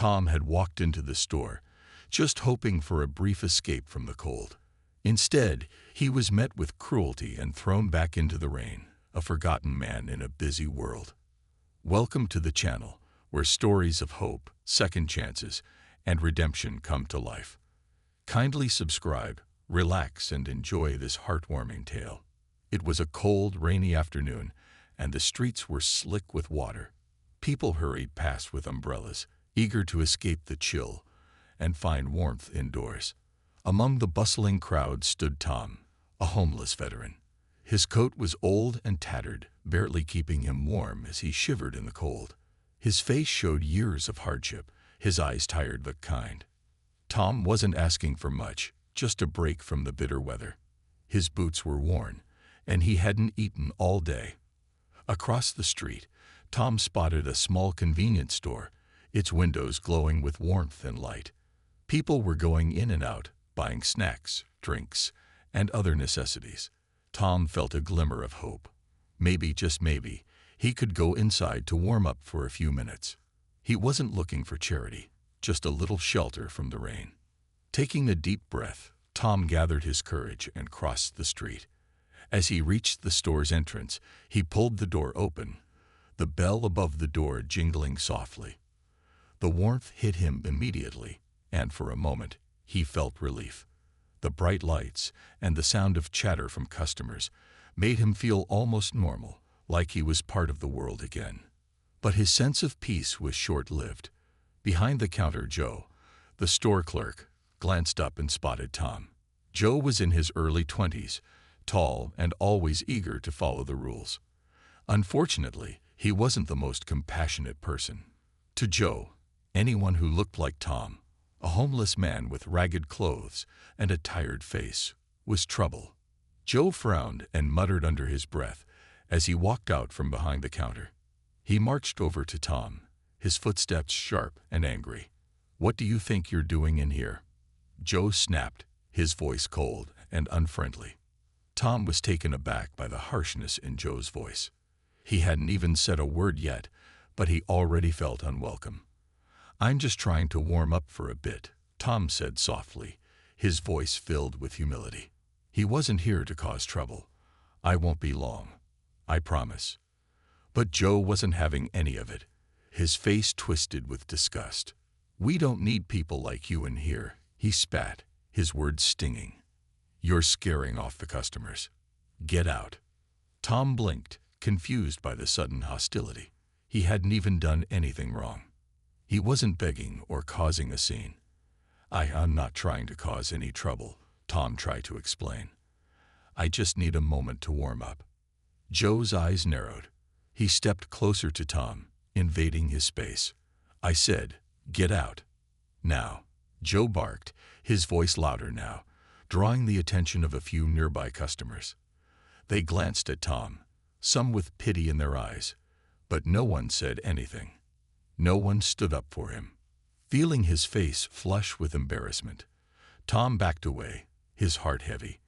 Tom had walked into the store, just hoping for a brief escape from the cold. Instead, he was met with cruelty and thrown back into the rain, a forgotten man in a busy world. Welcome to the channel, where stories of hope, second chances, and redemption come to life. Kindly subscribe, relax, and enjoy this heartwarming tale. It was a cold, rainy afternoon, and the streets were slick with water. People hurried past with umbrellas, eager to escape the chill and find warmth indoors. Among the bustling crowd stood Tom, a homeless veteran. His coat was old and tattered, barely keeping him warm as he shivered in the cold. His face showed years of hardship, his eyes tired but kind. Tom wasn't asking for much, just a break from the bitter weather. His boots were worn, and he hadn't eaten all day. Across the street, Tom spotted a small convenience store, its windows glowing with warmth and light. People were going in and out, buying snacks, drinks, and other necessities. Tom felt a glimmer of hope. Maybe, just maybe, he could go inside to warm up for a few minutes. He wasn't looking for charity, just a little shelter from the rain. Taking a deep breath, Tom gathered his courage and crossed the street. As he reached the store's entrance, he pulled the door open, the bell above the door jingling softly. The warmth hit him immediately, and for a moment, he felt relief. The bright lights and the sound of chatter from customers made him feel almost normal, like he was part of the world again. But his sense of peace was short-lived. Behind the counter, Joe, the store clerk, glanced up and spotted Tom. Joe was in his early 20s, tall and always eager to follow the rules. Unfortunately, he wasn't the most compassionate person. To Joe, anyone who looked like Tom, a homeless man with ragged clothes and a tired face, was trouble. Joe frowned and muttered under his breath as he walked out from behind the counter. He marched over to Tom, his footsteps sharp and angry. "What do you think you're doing in here?" Joe snapped, his voice cold and unfriendly. Tom was taken aback by the harshness in Joe's voice. He hadn't even said a word yet, but he already felt unwelcome. "I'm just trying to warm up for a bit," Tom said softly, his voice filled with humility. "He wasn't here to cause trouble. I won't be long, I promise." But Joe wasn't having any of it. His face twisted with disgust. "We don't need people like you in here," he spat, his words stinging. "You're scaring off the customers. Get out." Tom blinked, confused by the sudden hostility. He hadn't even done anything wrong. He wasn't begging or causing a scene. I'm not trying to cause any trouble," Tom tried to explain. "I just need a moment to warm up." Joe's eyes narrowed. He stepped closer to Tom, invading his space. "I said, get out. Now." Joe barked, his voice louder now, drawing the attention of a few nearby customers. They glanced at Tom, some with pity in their eyes, but no one said anything. No one stood up for him. Feeling his face flush with embarrassment, Tom backed away, his heart heavy.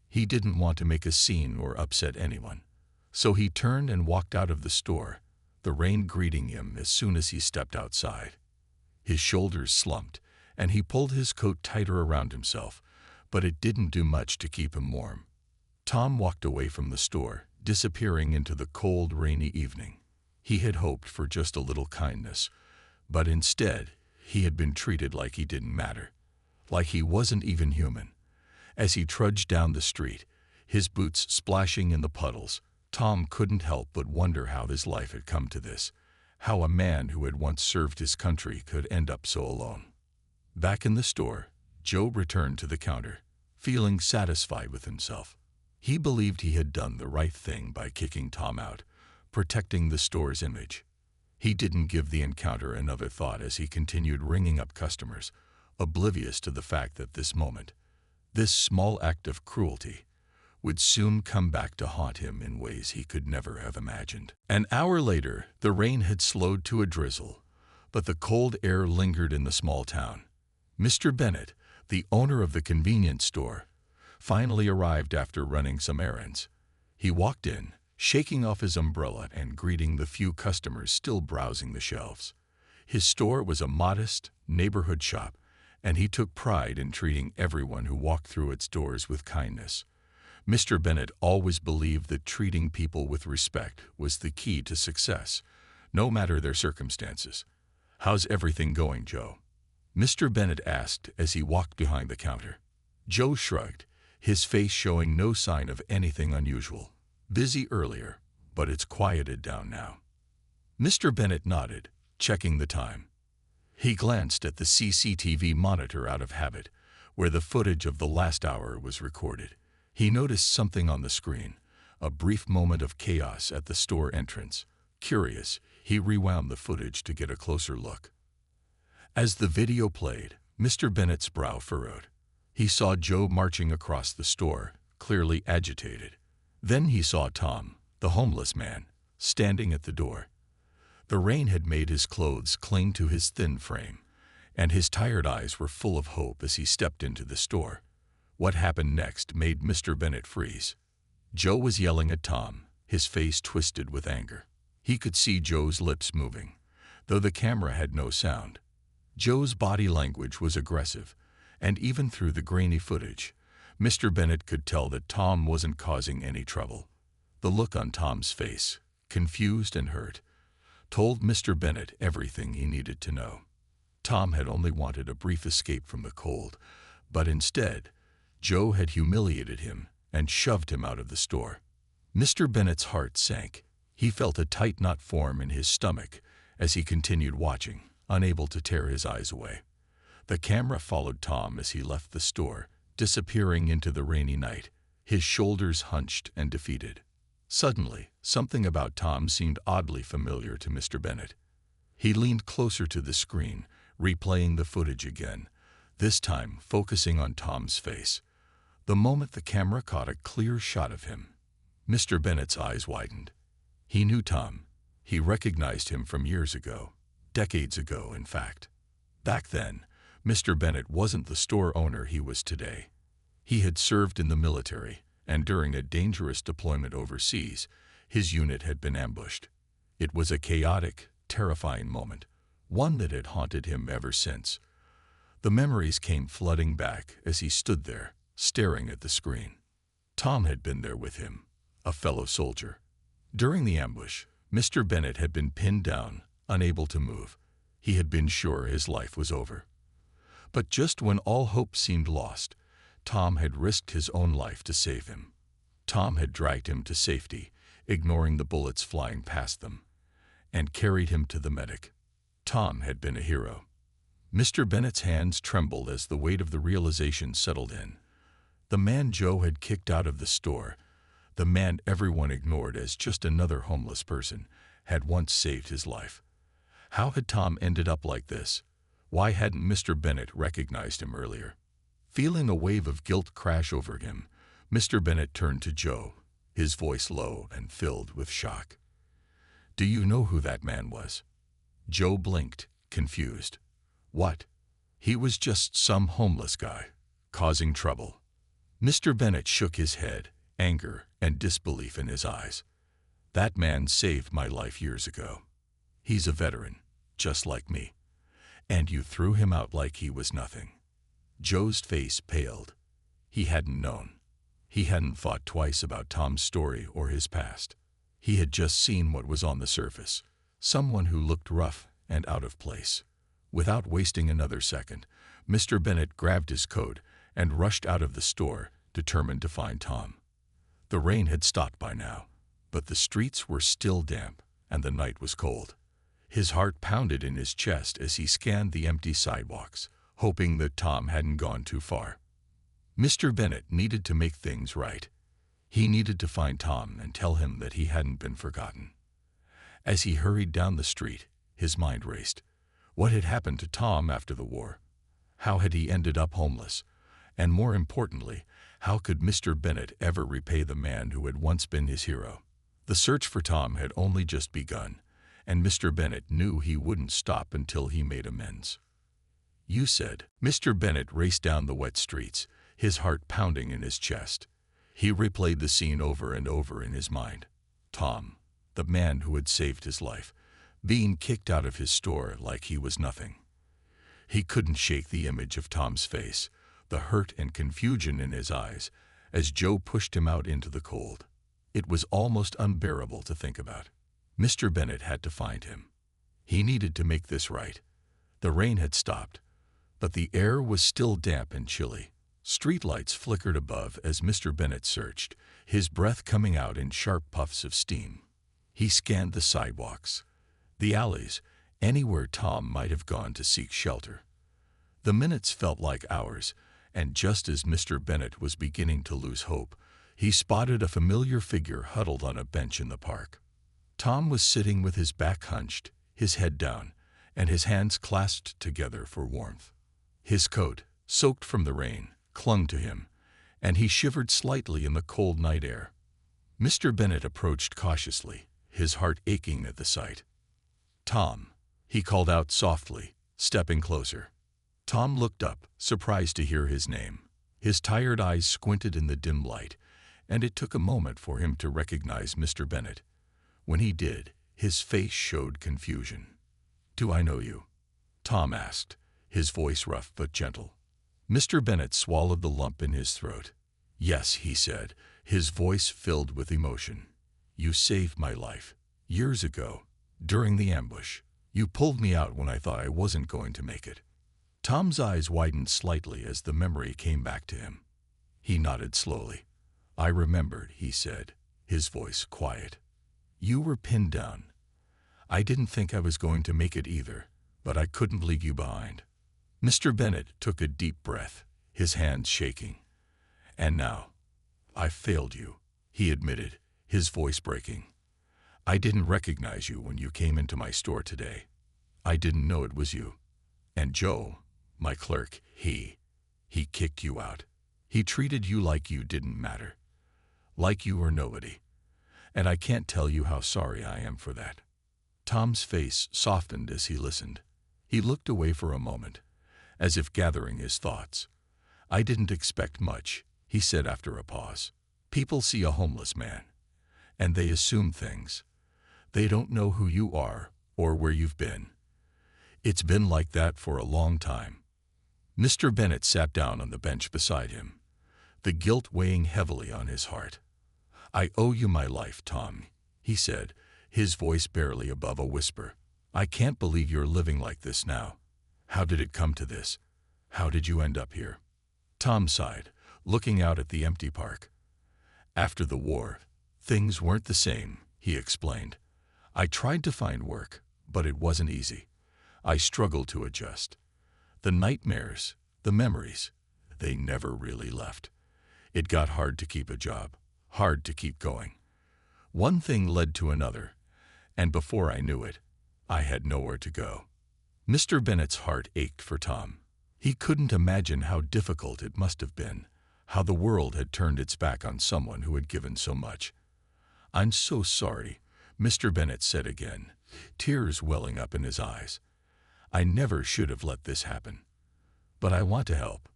He didn't want to make a scene or upset anyone, so he turned and walked out of the store, the rain greeting him as soon as he stepped outside. His shoulders slumped, and he pulled his coat tighter around himself, but it didn't do much to keep him warm. Tom walked away from the store, disappearing into the cold, rainy evening. He had hoped for just a little kindness, but instead, he had been treated like he didn't matter, like he wasn't even human. As he trudged down the street, his boots splashing in the puddles, Tom couldn't help but wonder how his life had come to this, how a man who had once served his country could end up so alone. Back in the store, Joe returned to the counter, feeling satisfied with himself. He believed he had done the right thing by kicking Tom out, protecting the store's image. He didn't give the encounter another thought as he continued ringing up customers, oblivious to the fact that this moment, this small act of cruelty, would soon come back to haunt him in ways he could never have imagined. An hour later, the rain had slowed to a drizzle, but the cold air lingered in the small town. Mr. Bennett, the owner of the convenience store, finally arrived after running some errands. He walked in, shaking off his umbrella and greeting the few customers still browsing the shelves. His store was a modest neighborhood shop, and he took pride in treating everyone who walked through its doors with kindness. Mr. Bennett always believed that treating people with respect was the key to success, no matter their circumstances. "How's everything going, Joe?" Mr. Bennett asked as he walked behind the counter. Joe shrugged, his face showing no sign of anything unusual. "Busy earlier, but it's quieted down now." Mr. Bennett nodded, checking the time. He glanced at the CCTV monitor out of habit, where the footage of the last hour was recorded. He noticed something on the screen, a brief moment of chaos at the store entrance. Curious, he rewound the footage to get a closer look. As the video played, Mr. Bennett's brow furrowed. He saw Joe marching across the store, clearly agitated. Then he saw Tom, the homeless man, standing at the door. The rain had made his clothes cling to his thin frame, and his tired eyes were full of hope as he stepped into the store. What happened next made Mr. Bennett freeze. Joe was yelling at Tom, his face twisted with anger. He could see Joe's lips moving, though the camera had no sound. Joe's body language was aggressive, and even through the grainy footage, Mr. Bennett could tell that Tom wasn't causing any trouble. The look on Tom's face, confused and hurt, told Mr. Bennett everything he needed to know. Tom had only wanted a brief escape from the cold, but instead, Joe had humiliated him and shoved him out of the store. Mr. Bennett's heart sank. He felt a tight knot form in his stomach as he continued watching, unable to tear his eyes away. The camera followed Tom as he left the store, disappearing into the rainy night, his shoulders hunched and defeated. Suddenly, something about Tom seemed oddly familiar to Mr. Bennett. He leaned closer to the screen, replaying the footage again, this time focusing on Tom's face. The moment the camera caught a clear shot of him, Mr. Bennett's eyes widened. He knew Tom. He recognized him from years ago, decades ago, in fact. Back then, Mr. Bennett wasn't the store owner he was today. He had served in the military, and during a dangerous deployment overseas, his unit had been ambushed. It was a chaotic, terrifying moment, one that had haunted him ever since. The memories came flooding back as he stood there, staring at the screen. Tom had been there with him, a fellow soldier. During the ambush, Mr. Bennett had been pinned down, unable to move. He had been sure his life was over. But just when all hope seemed lost, Tom had risked his own life to save him. Tom had dragged him to safety, ignoring the bullets flying past them, and carried him to the medic. Tom had been a hero. Mr. Bennett's hands trembled as the weight of the realization settled in. The man Joe had kicked out of the store, the man everyone ignored as just another homeless person, had once saved his life. How had Tom ended up like this? Why hadn't Mr. Bennett recognized him earlier? Feeling a wave of guilt crash over him, Mr. Bennett turned to Joe, his voice low and filled with shock. "Do you know who that man was?" Joe blinked, confused. What? He was just some homeless guy, causing trouble. Mr. Bennett shook his head, anger and disbelief in his eyes. "That man saved my life years ago. He's a veteran, just like me. And you threw him out like he was nothing." Joe's face paled. He hadn't known. He hadn't thought twice about Tom's story or his past. He had just seen what was on the surface, someone who looked rough and out of place. Without wasting another second, Mr. Bennett grabbed his coat and rushed out of the store, determined to find Tom. The rain had stopped by now, but the streets were still damp and the night was cold. His heart pounded in his chest as he scanned the empty sidewalks, hoping that Tom hadn't gone too far. Mr. Bennett needed to make things right. He needed to find Tom and tell him that he hadn't been forgotten. As he hurried down the street, his mind raced. What had happened to Tom after the war? How had he ended up homeless? And more importantly, how could Mr. Bennett ever repay the man who had once been his hero? The search for Tom had only just begun, and Mr. Bennett knew he wouldn't stop until he made amends. "You said." Mr. Bennett raced down the wet streets, his heart pounding in his chest. He replayed the scene over and over in his mind. Tom, the man who had saved his life, being kicked out of his store like he was nothing. He couldn't shake the image of Tom's face, the hurt and confusion in his eyes, as Joe pushed him out into the cold. It was almost unbearable to think about. Mr. Bennett had to find him. He needed to make this right. The rain had stopped, but the air was still damp and chilly. Streetlights flickered above as Mr. Bennett searched, his breath coming out in sharp puffs of steam. He scanned the sidewalks, the alleys, anywhere Tom might have gone to seek shelter. The minutes felt like hours, and just as Mr. Bennett was beginning to lose hope, he spotted a familiar figure huddled on a bench in the park. Tom was sitting with his back hunched, his head down, and his hands clasped together for warmth. His coat, soaked from the rain, clung to him, and he shivered slightly in the cold night air. Mr. Bennett approached cautiously, his heart aching at the sight. "Tom," he called out softly, stepping closer. Tom looked up, surprised to hear his name. His tired eyes squinted in the dim light, and it took a moment for him to recognize Mr. Bennett. When he did, his face showed confusion. "Do I know you?" Tom asked, his voice rough but gentle. Mr. Bennett swallowed the lump in his throat. "Yes," he said, his voice filled with emotion. "You saved my life. Years ago, during the ambush, you pulled me out when I thought I wasn't going to make it." Tom's eyes widened slightly as the memory came back to him. He nodded slowly. "I remembered," he said, his voice quiet. "You were pinned down. I didn't think I was going to make it either, but I couldn't leave you behind." Mr. Bennett took a deep breath, his hands shaking. "And now, I failed you," he admitted, his voice breaking. "I didn't recognize you when you came into my store today. I didn't know it was you. And Joe, my clerk, he kicked you out. He treated you like you didn't matter, like you were nobody. And I can't tell you how sorry I am for that." Tom's face softened as he listened. He looked away for a moment, as if gathering his thoughts. "I didn't expect much," he said after a pause. "People see a homeless man, and they assume things. They don't know who you are or where you've been. It's been like that for a long time." Mr. Bennett sat down on the bench beside him, the guilt weighing heavily on his heart. "I owe you my life, Tom," he said, his voice barely above a whisper. "I can't believe you're living like this now. How did it come to this? How did you end up here?" Tom sighed, looking out at the empty park. "After the war, things weren't the same," he explained. "I tried to find work, but it wasn't easy. I struggled to adjust. The nightmares, the memories, they never really left. It got hard to keep a job, hard to keep going. One thing led to another, and before I knew it, I had nowhere to go." Mr. Bennett's heart ached for Tom. He couldn't imagine how difficult it must have been, how the world had turned its back on someone who had given so much. "I'm so sorry," Mr. Bennett said again, tears welling up in his eyes. "I never should have let this happen. But I want to help.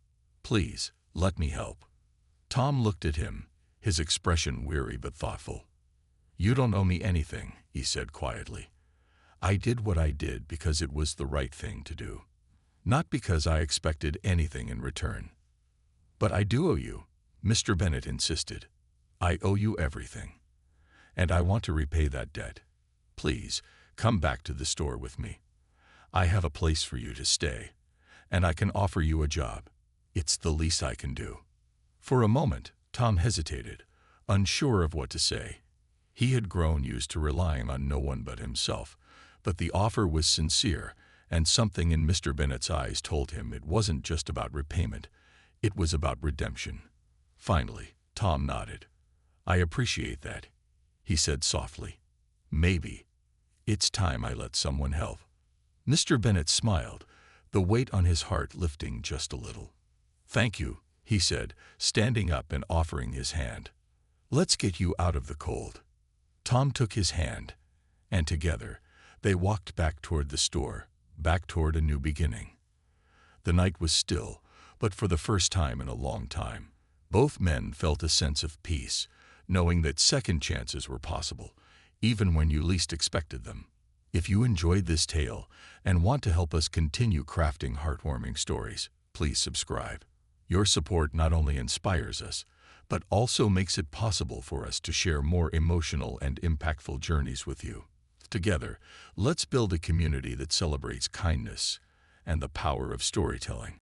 Please, let me help." Tom looked at him, his expression weary but thoughtful. "You don't owe me anything," he said quietly. "I did what I did because it was the right thing to do, not because I expected anything in return." "But I do owe you," Mr. Bennett insisted. "I owe you everything, and I want to repay that debt. Please, come back to the store with me. I have a place for you to stay, and I can offer you a job. It's the least I can do." For a moment, Tom hesitated, unsure of what to say. He had grown used to relying on no one but himself, but the offer was sincere, and something in Mr. Bennett's eyes told him it wasn't just about repayment, it was about redemption. Finally, Tom nodded. "I appreciate that," he said softly. "Maybe it's time I let someone help." Mr. Bennett smiled, the weight on his heart lifting just a little. "Thank you," he said, standing up and offering his hand. "Let's get you out of the cold." Tom took his hand, and together they walked back toward the store, back toward a new beginning. The night was still, but for the first time in a long time, both men felt a sense of peace, knowing that second chances were possible, even when you least expected them. If you enjoyed this tale and want to help us continue crafting heartwarming stories, please subscribe. Your support not only inspires us, but also makes it possible for us to share more emotional and impactful journeys with you. Together, let's build a community that celebrates kindness and the power of storytelling.